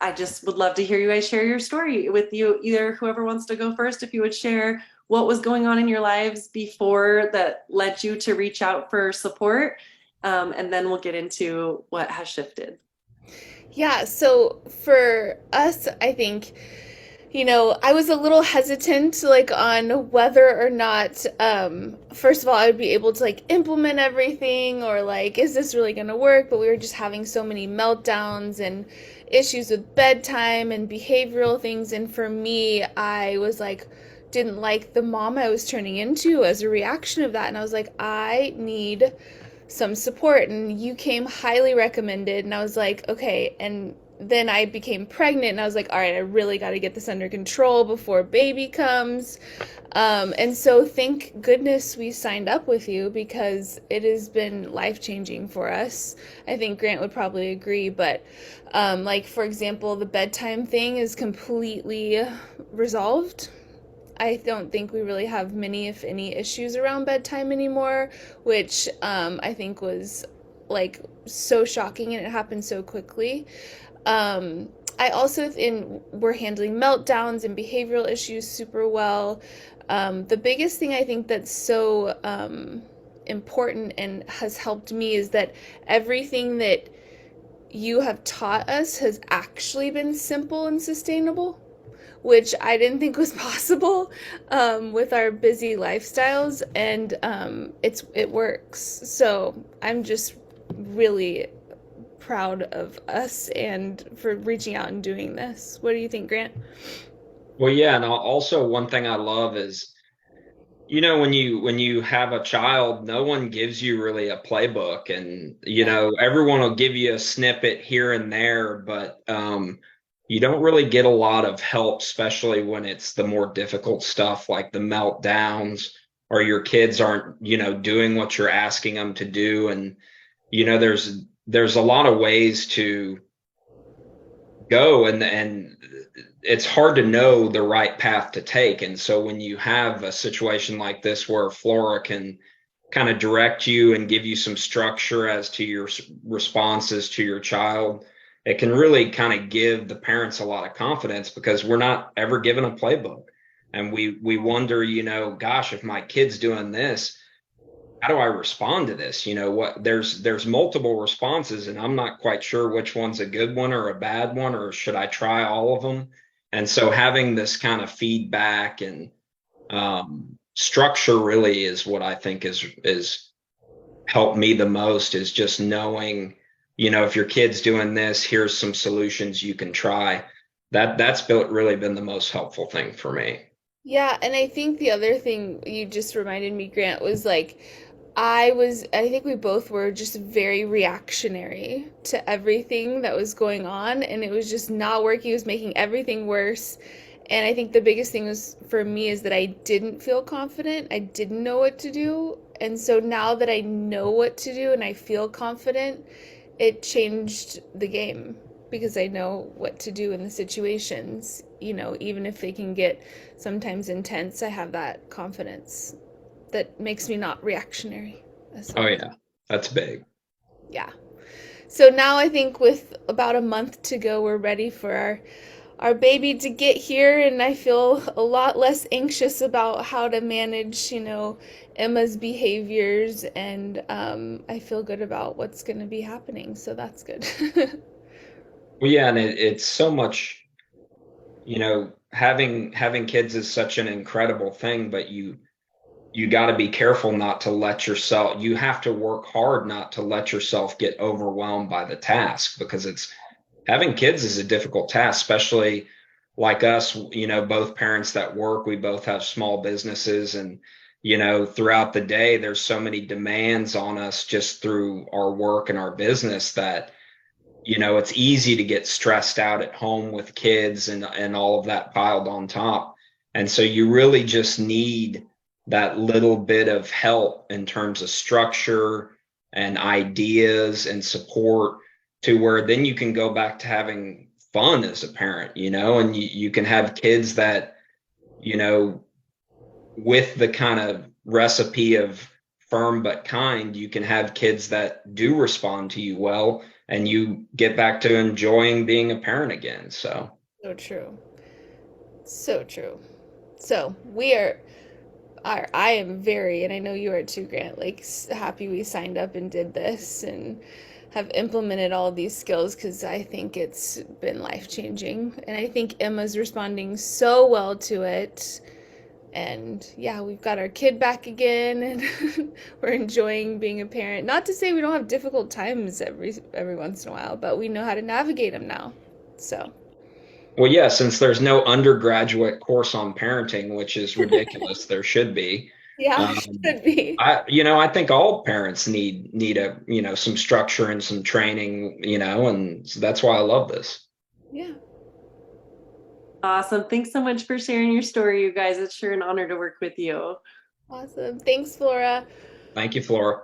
I just would love to hear you guys share your story with you, either whoever wants to go first, if you would share what was going on in your lives before that led you to reach out for support. And then we'll get into what has shifted. Yeah, so for us, I think, I was a little hesitant like on whether or not first of all I would be able to like implement everything or like is this really going to work, but we were just having so many meltdowns and issues with bedtime and behavioral things, and for me, I was like didn't like the mom I was turning into as a reaction of that, and I was like I need some support, and you came highly recommended, and I was like okay. And then I became pregnant, and I was like all right, I really got to get this under control before baby comes. And so thank goodness we signed up with you because it has been life changing for us. I think Grant would probably agree, but like for example, the bedtime thing is completely resolved. I don't think we really have many, if any, issues around bedtime anymore, which I think was like so shocking, and it happened so quickly. I also in we're handling meltdowns and behavioral issues super well. The biggest thing I think that's so important and has helped me is that everything that you have taught us has actually been simple and sustainable, which I didn't think was possible with our busy lifestyles, and it works. So I'm just really proud of us and for reaching out and doing this. What do you think, Grant? Well, yeah, and also one thing I love is, when you have a child, no one gives you really a playbook, and Yeah. everyone will give you a snippet here and there, but you don't really get a lot of help, especially when it's the more difficult stuff like the meltdowns or your kids aren't, doing what you're asking them to do, and there's a lot of ways to go, and it's hard to know the right path to take. And so when you have a situation like this where Flora can kind of direct you and give you some structure as to your responses to your child, it can really kind of give the parents a lot of confidence because we're not ever given a playbook. And we wonder, gosh, if my kid's doing this, how do I respond to this? What there's multiple responses, and I'm not quite sure which one's a good one or a bad one, or should I try all of them? And so having this kind of feedback and structure really is what I think is helped me the most, is just knowing, if your kid's doing this, here's some solutions you can try. That's really been the most helpful thing for me. Yeah, and I think the other thing you just reminded me, Grant, was like I think we both were just very reactionary to everything that was going on, and it was just not working. It was making everything worse. And I think the biggest thing was for me is that I didn't feel confident. I didn't know what to do. And so now that I know what to do and I feel confident, it changed the game because I know what to do in the situations. Even if they can get sometimes intense, I have that confidence that makes me not reactionary as Oh well. yeah, that's big. Yeah. So now I think with about a month to go, we're ready for our baby to get here, and I feel a lot less anxious about how to manage, Emma's behaviors, and I feel good about what's going to be happening. So that's good. Well, yeah, and it's so much, having kids is such an incredible thing, but you got to be careful not to let yourself, you have to work hard not to let yourself get overwhelmed by the task, because it's having kids is a difficult task, especially like us, both parents that work, we both have small businesses, and throughout the day there's so many demands on us just through our work and our business that it's easy to get stressed out at home with kids and all of that piled on top. And so you really just need that little bit of help in terms of structure and ideas and support, to where then you can go back to having fun as a parent, and you can have kids that, you know, with the kind of recipe of firm but kind, you can have kids that do respond to you well, and you get back to enjoying being a parent again. So So true. So true. So we are I am very, and I know you are too, Grant, like happy we signed up and did this and have implemented all these skills because I think it's been life changing. And I think Emma's responding so well to it. And yeah, we've got our kid back again and we're enjoying being a parent. Not to say we don't have difficult times every once in a while, but we know how to navigate them now. So, well, yeah, since there's no undergraduate course on parenting, which is ridiculous, there should be. yeah, Um, should be. I think all parents need a, some structure and some training, and so that's why I love this. Yeah. Awesome. Thanks so much for sharing your story, you guys. It's sure an honor to work with you. Awesome. Thanks, Flora. Thank you, Flora.